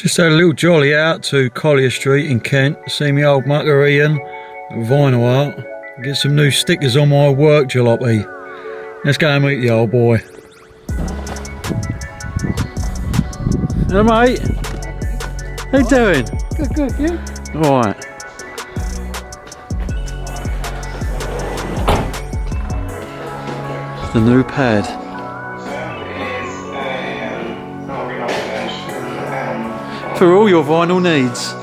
Just had a little jolly out to Collier Street in Kent, see me old mucker Ian at Vinyl Art, get some new stickers on my work jalopy. Let's go and meet the old boy. Hello mate, how you doing? Good, you? Alright. The new pad. For all your vinyl needs.